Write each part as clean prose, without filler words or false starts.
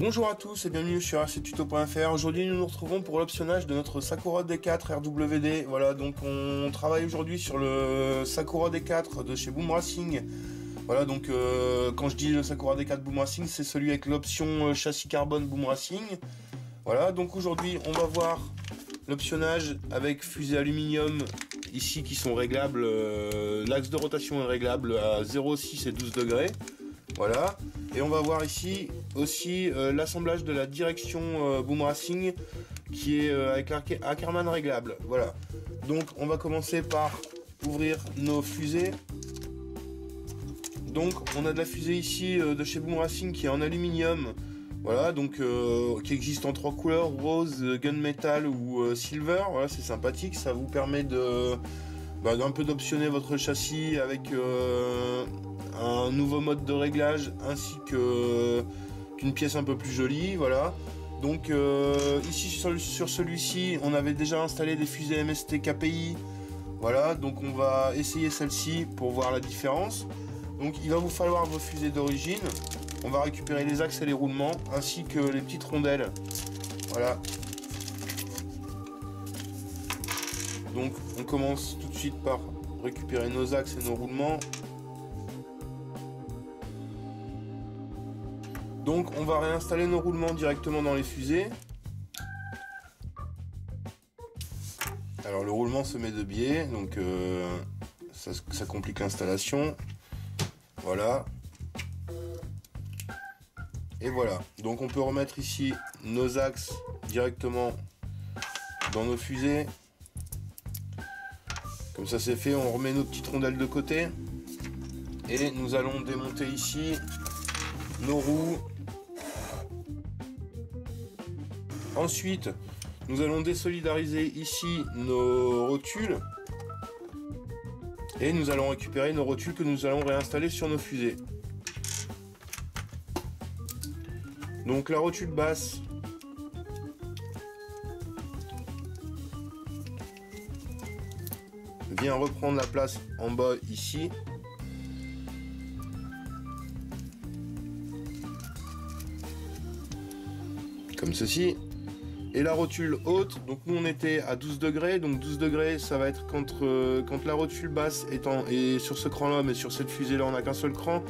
Bonjour à tous et bienvenue sur rctuto.fr. Aujourd'hui nous nous retrouvons pour l'optionnage de notre Sakura D4 RWD. Voilà, donc on travaille aujourd'hui sur le Sakura D4 de chez Boom Racing. Voilà, donc quand je dis le Sakura D4 Boom Racing, c'est celui avec l'option châssis carbone Boom Racing. Voilà, donc aujourd'hui on va voir l'optionnage avec fusée aluminium ici qui sont réglables. L'axe de rotation est réglable à 0,6 et 12 degrés. Voilà, et on va voir ici aussi l'assemblage de la direction Boom Racing qui est avec Ackerman réglable. Voilà, donc on va commencer par ouvrir nos fusées. Donc on a de la fusée ici de chez Boom Racing qui est en aluminium. Voilà, donc qui existe en 3 couleurs, rose, gunmetal ou silver. Voilà, c'est sympathique, ça vous permet de d'un peu d'optionner votre châssis avec un nouveau mode de réglage ainsi qu'une pièce un peu plus jolie. Voilà, donc ici sur celui-ci on avait déjà installé des fusées MST KPI. Voilà, donc on va essayer celle-ci pour voir la différence. Donc il va vous falloir vos fusées d'origine. On va récupérer les axes et les roulements ainsi que les petites rondelles. Voilà, donc on commence tout de suite par récupérer nos axes et nos roulements. Donc on va réinstaller nos roulements directement dans les fusées. Alors le roulement se met de biais, donc ça complique l'installation. Voilà. Et voilà, donc on peut remettre ici nos axes directement dans nos fusées. Comme ça c'est fait, on remet nos petites rondelles de côté. Et nous allons démonter ici nos roues. Ensuite, nous allons désolidariser ici nos rotules. Et nous allons récupérer nos rotules que nous allons réinstaller sur nos fusées. Donc la rotule basse vient reprendre la place en bas ici. Comme ceci. Et la rotule haute, donc nous on était à 12 degrés, donc 12 degrés ça va être quand la rotule basse est sur ce cran là, mais sur cette fusée là on n'a qu'un seul cran.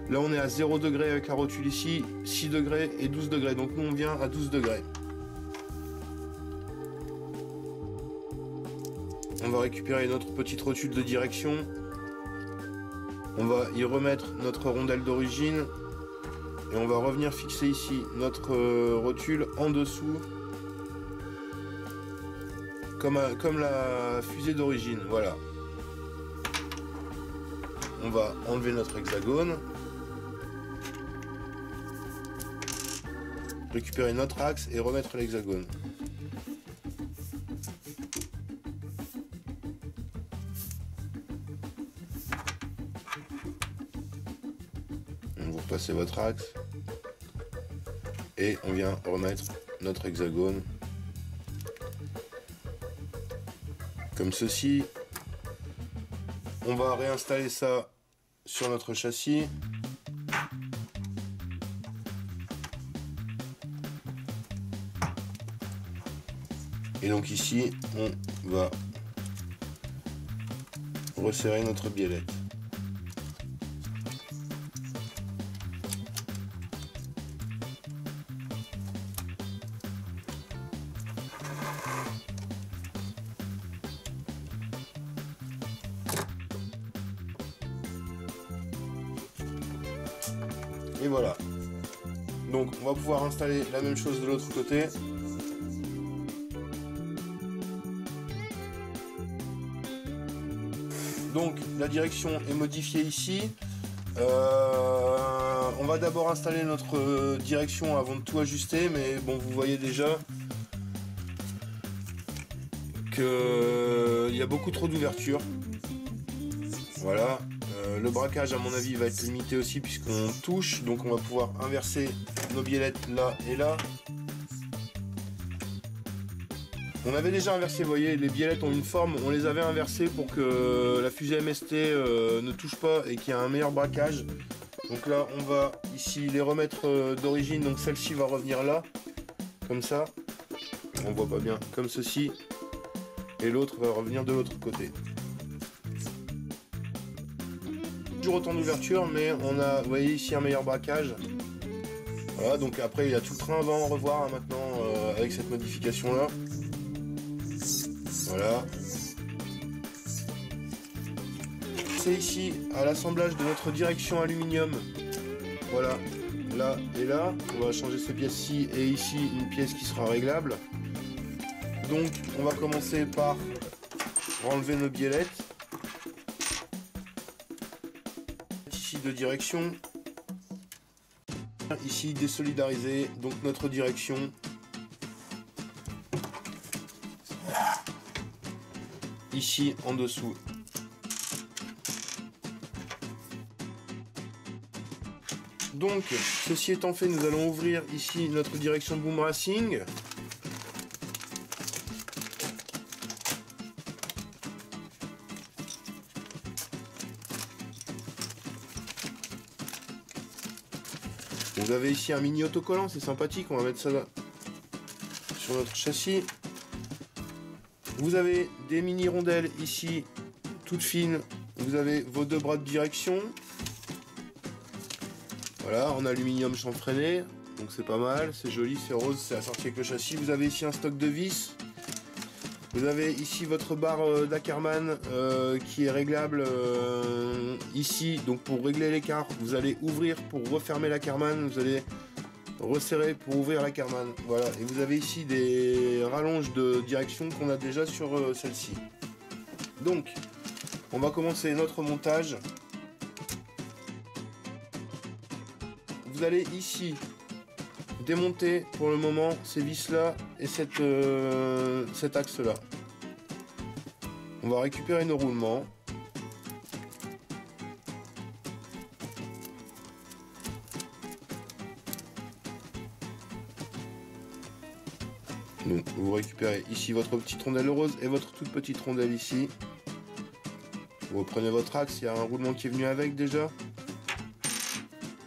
Là on est à 0 degré avec la rotule ici, 6 degrés et 12 degrés, donc nous on vient à 12 degrés. On va récupérer notre petite rotule de direction. On va y remettre notre rondelle d'origine. Et on va revenir fixer ici notre rotule en dessous. Comme la fusée d'origine, voilà. On va enlever notre hexagone. Récupérer notre axe et remettre l'hexagone. Vous repassez votre axe et on vient remettre notre hexagone comme ceci. On va réinstaller ça sur notre châssis. Et donc ici, on va resserrer notre biellette. Et voilà. Donc on va pouvoir installer la même chose de l'autre côté. Donc la direction est modifiée ici. On va d'abord installer notre direction avant de tout ajuster, mais bon, vous voyez déjà qu'il y a beaucoup trop d'ouverture. Voilà. Le braquage à mon avis va être limité aussi puisqu'on touche, donc on va pouvoir inverser nos biellettes là et là. On avait déjà inversé, vous voyez, les biellettes ont une forme, on les avait inversées pour que la fusée MST ne touche pas et qu'il y ait un meilleur braquage. Donc là, on va ici les remettre d'origine. Donc celle-ci va revenir là, comme ça. On voit pas bien, comme ceci. Et l'autre va revenir de l'autre côté. Toujours autant d'ouverture, mais on a, vous voyez ici, un meilleur braquage. Voilà, donc après il y a tout le train, on va en revoir hein, maintenant avec cette modification là. Voilà. C'est ici à l'assemblage de notre direction aluminium. Voilà, là et là. On va changer ces pièces-ci et ici une pièce qui sera réglable. Donc on va commencer par enlever nos biellettes. Ici de direction. Ici désolidariser donc notre direction. Ici en dessous. Donc ceci étant fait, nous allons ouvrir ici notre direction Boom Racing. Vous avez ici un mini autocollant, c'est sympathique, on va mettre ça là, sur notre châssis. Vous avez des mini rondelles ici, toutes fines. Vous avez vos deux bras de direction. Voilà, en aluminium chanfreiné, donc c'est pas mal, c'est joli, c'est rose, c'est assorti avec le châssis. Vous avez ici un stock de vis. Vous avez ici votre barre d'Ackerman qui est réglable ici. Donc pour régler l'écart, vous allez ouvrir pour refermer l'Ackerman. Vous allez resserrer pour ouvrir l'Ackerman. Voilà. Et vous avez ici des rallonges de direction qu'on a déjà sur celle-ci. Donc, on va commencer notre montage. Vous allez ici démonter pour le moment ces vis là et cet axe là. On va récupérer nos roulements. Donc vous récupérez ici votre petite rondelle rose et votre toute petite rondelle ici. Vous prenez votre axe, il y a un roulement qui est venu avec déjà.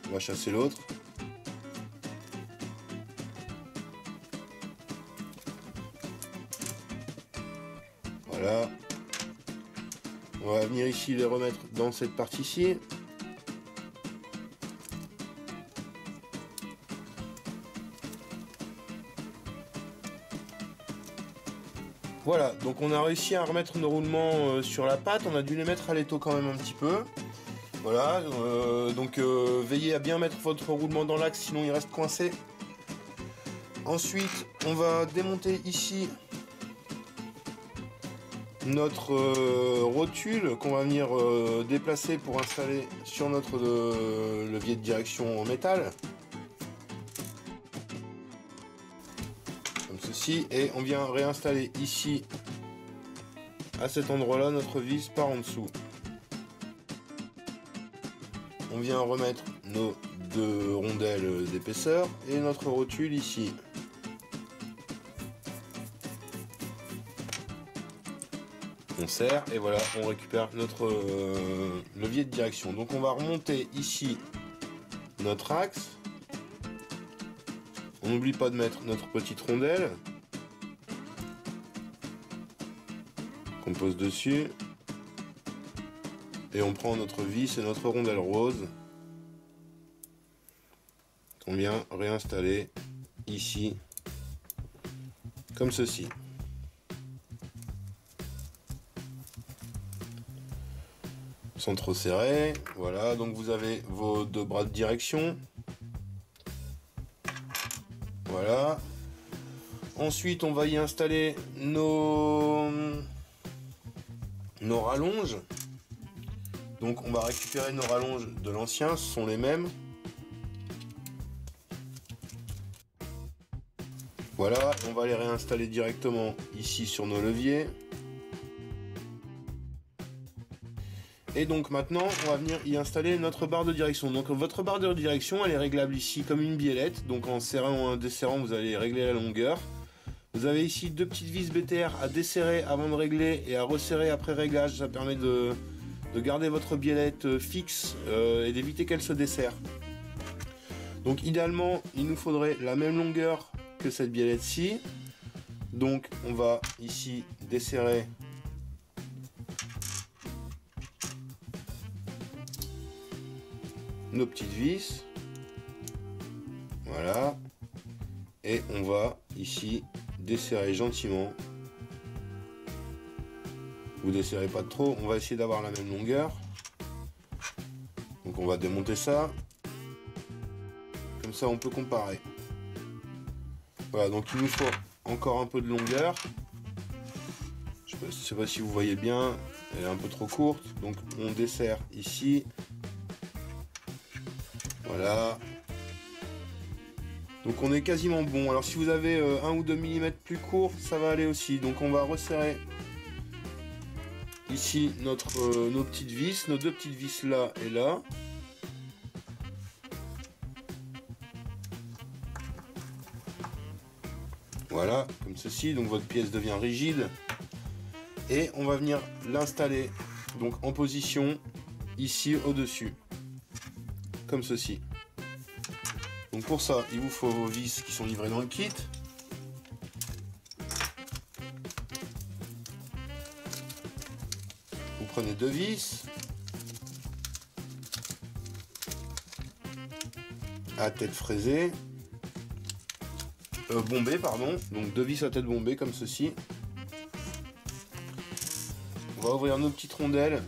On va chasser l'autre. Voilà. On va venir ici les remettre dans cette partie-ci. Voilà, donc on a réussi à remettre nos roulements sur la pâte. On a dû les mettre à l'étau quand même un petit peu. Voilà, donc veillez à bien mettre votre roulement dans l'axe, sinon il reste coincé. Ensuite, on va démonter ici notre rotule qu'on va venir déplacer pour installer sur notre levier de direction en métal. Comme ceci. Et on vient réinstaller ici, à cet endroit-là, notre vis par en dessous. On vient remettre nos deux rondelles d'épaisseur et notre rotule ici. On serre et voilà, on récupère notre levier de direction. Donc on va remonter ici notre axe. On n'oublie pas de mettre notre petite rondelle qu'on pose dessus. Et on prend notre vis et notre rondelle rose qu'on vient réinstaller ici comme ceci. Sans trop serrer. Voilà, donc vous avez vos deux bras de direction. Voilà. Ensuite, on va y installer nos rallonges. Donc on va récupérer nos rallonges de l'ancien, ce sont les mêmes. Voilà, on va les réinstaller directement ici sur nos leviers. Et donc maintenant, on va venir y installer notre barre de direction. Donc votre barre de direction, elle est réglable ici comme une biellette. Donc en serrant ou en desserrant, vous allez régler la longueur. Vous avez ici deux petites vis BTR à desserrer avant de régler et à resserrer après réglage. Ça permet de de garder votre biellette fixe et d'éviter qu'elle se desserre. Donc idéalement, il nous faudrait la même longueur que cette biellette-ci. Donc on va ici desserrer nos petites vis. Voilà. Et on va ici desserrer gentiment. Vous desserrez pas trop, on va essayer d'avoir la même longueur. Donc on va démonter ça. Comme ça on peut comparer. Voilà, donc il nous faut encore un peu de longueur. Je sais pas si vous voyez bien, elle est un peu trop courte. Donc on desserre ici. Voilà. Donc on est quasiment bon. Alors si vous avez 1 ou 2 mm plus court, ça va aller aussi. Donc on va resserrer ici nos petites vis, nos deux petites vis là et là. Voilà, comme ceci. Donc votre pièce devient rigide. Et on va venir l'installer donc en position ici au-dessus. Comme ceci. Donc pour ça, il vous faut vos vis qui sont livrées dans le kit. Vous prenez 2 vis à tête fraisée, bombée pardon, donc 2 vis à tête bombée comme ceci. On va ouvrir nos petites rondelles.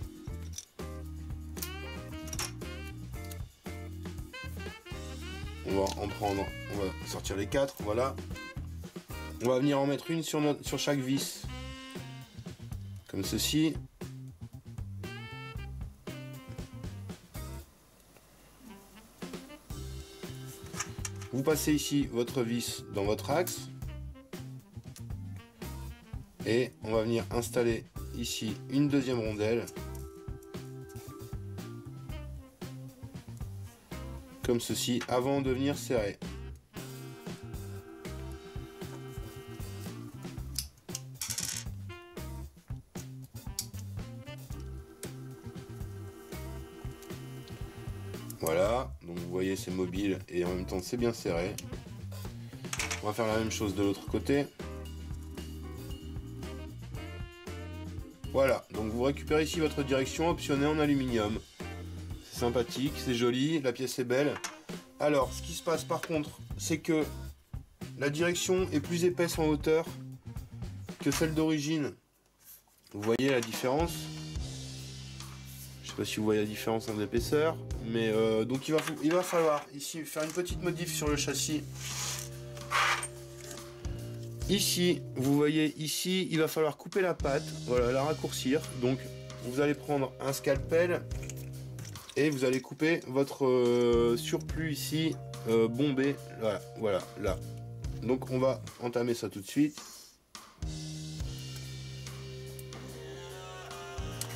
On va en prendre, on va sortir les 4, voilà. On va venir en mettre une sur chaque vis, comme ceci. Vous passez ici votre vis dans votre axe. Et on va venir installer ici une deuxième rondelle. Comme ceci, avant de venir serrer. Voilà, donc vous voyez c'est mobile et en même temps c'est bien serré. On va faire la même chose de l'autre côté. Voilà, donc vous récupérez ici votre direction optionnée en aluminium. C'est sympathique, c'est joli, la pièce est belle. Alors, ce qui se passe par contre, c'est que la direction est plus épaisse en hauteur que celle d'origine. Vous voyez la différence? Je sais pas si vous voyez la différence en épaisseur, mais donc il va falloir ici faire une petite modif sur le châssis. Ici, vous voyez ici, il va falloir couper la patte, voilà, la raccourcir. Donc, vous allez prendre un scalpel et vous allez couper votre surplus ici bombé, voilà, là. Donc, on va entamer ça tout de suite.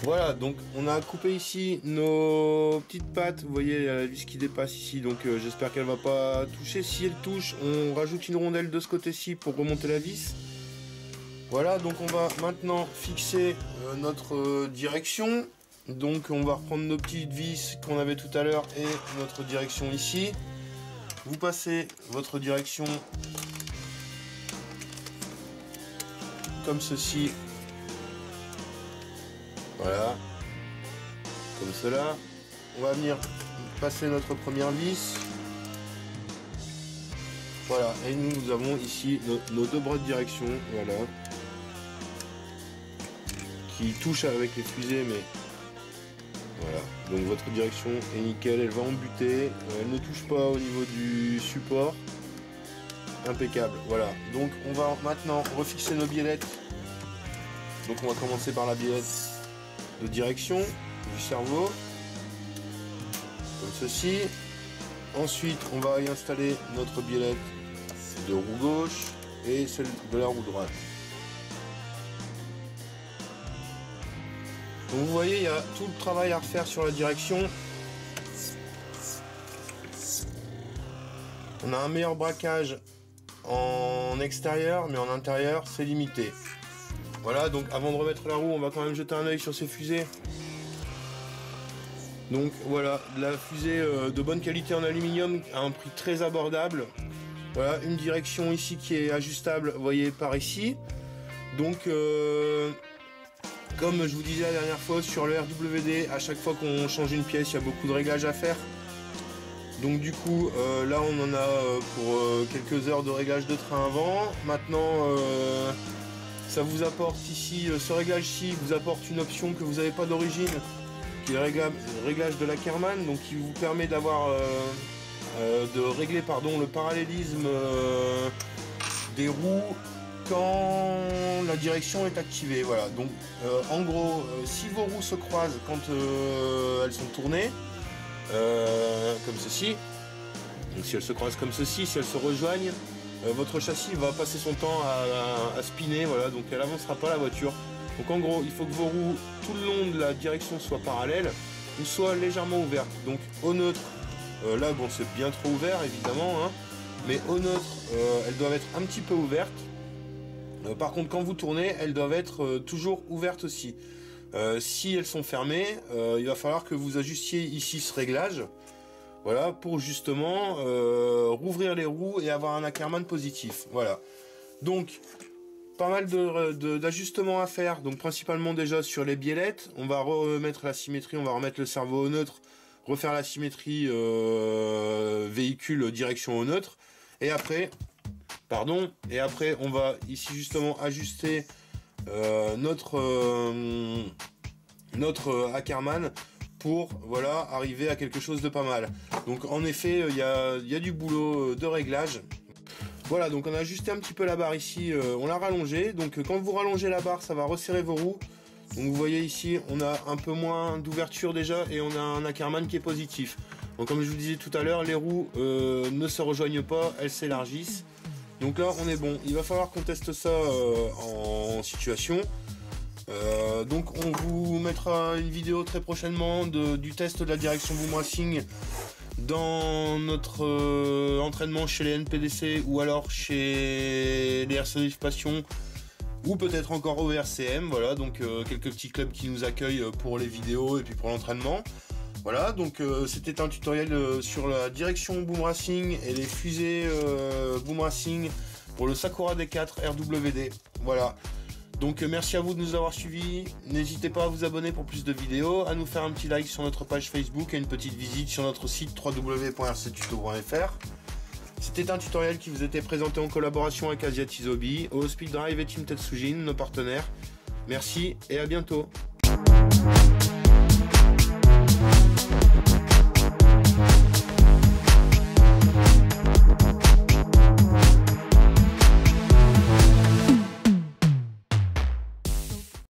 Voilà, donc on a coupé ici nos petites pattes, vous voyez la vis qui dépasse ici, donc j'espère qu'elle va pas toucher. Si elle touche, on rajoute une rondelle de ce côté-ci pour remonter la vis. Voilà, donc on va maintenant fixer notre direction. Donc on va reprendre nos petites vis qu'on avait tout à l'heure et notre direction ici. Vous passez votre direction comme ceci. Voilà, comme cela. On va venir passer notre première vis. Voilà, et nous avons ici nos deux bras de direction, voilà, qui touchent avec les fusées, mais voilà. Donc votre direction est nickel, elle va embuter, elle ne touche pas au niveau du support. Impeccable, voilà. Donc on va maintenant refixer nos biellettes. Donc on va commencer par la biellette de direction du cerveau, comme ceci. Ensuite, on va y installer notre biellette de roue gauche et celle de la roue droite. Donc vous voyez, il y a tout le travail à refaire sur la direction. On a un meilleur braquage en extérieur, mais en intérieur, c'est limité. Voilà, donc avant de remettre la roue, on va quand même jeter un œil sur ces fusées. Donc voilà, de la fusée de bonne qualité en aluminium à un prix très abordable. Voilà, une direction ici qui est ajustable, vous voyez par ici. Donc comme je vous disais la dernière fois sur le RWD, à chaque fois qu'on change une pièce, il y a beaucoup de réglages à faire. Donc du coup, là on en a pour quelques heures de réglage de train avant. Maintenant, ça vous apporte ici, ce réglage-ci vous apporte une option que vous n'avez pas d'origine, qui est le réglage de l'Ackerman, donc qui vous permet d'avoir de régler le parallélisme des roues quand la direction est activée. Voilà, donc en gros, si vos roues se croisent quand elles sont tournées, comme ceci, donc si elles se croisent comme ceci, si elles se rejoignent, votre châssis va passer son temps à spinner, voilà, donc elle avancera pas la voiture. Donc en gros, il faut que vos roues tout le long de la direction soient parallèles ou soient légèrement ouvertes. Donc au neutre, là bon c'est bien trop ouvert évidemment, hein, mais au neutre elles doivent être un petit peu ouvertes. Par contre quand vous tournez, elles doivent être toujours ouvertes aussi. Si elles sont fermées, il va falloir que vous ajustiez ici ce réglage, voilà, pour justement rouvrir les roues et avoir un Ackerman positif. Voilà. Donc pas mal d'ajustements à faire, donc principalement déjà sur les biellettes. On va remettre la symétrie, on va remettre le cerveau au neutre, refaire la symétrie véhicule direction au neutre, et après on va ici justement ajuster notre Ackerman pour voilà arriver à quelque chose de pas mal. Donc en effet il y a du boulot de réglage. Voilà, donc on a ajusté un petit peu la barre ici, on l'a rallongée. Donc quand vous rallongez la barre, ça va resserrer vos roues. Donc vous voyez ici, on a un peu moins d'ouverture déjà et on a un Ackerman qui est positif. Donc comme je vous disais tout à l'heure, les roues ne se rejoignent pas, elles s'élargissent. Donc là on est bon, il va falloir qu'on teste ça en situation. Donc on vous mettra une vidéo très prochainement du test de la direction Boom Racing dans notre entraînement chez les NPDC ou alors chez les RC Passion ou peut-être encore au RCM. Voilà, donc quelques petits clubs qui nous accueillent pour les vidéos et puis pour l'entraînement. Voilà, donc c'était un tutoriel sur la direction Boom Racing et les fusées Boom Racing pour le Sakura D4 RWD. Voilà. Donc merci à vous de nous avoir suivis, n'hésitez pas à vous abonner pour plus de vidéos, à nous faire un petit like sur notre page Facebook et une petite visite sur notre site www.rctuto.fr. C'était un tutoriel qui vous était présenté en collaboration avec Asiatis Hobby, Speed Drive et Team Tetsujin, nos partenaires. Merci et à bientôt.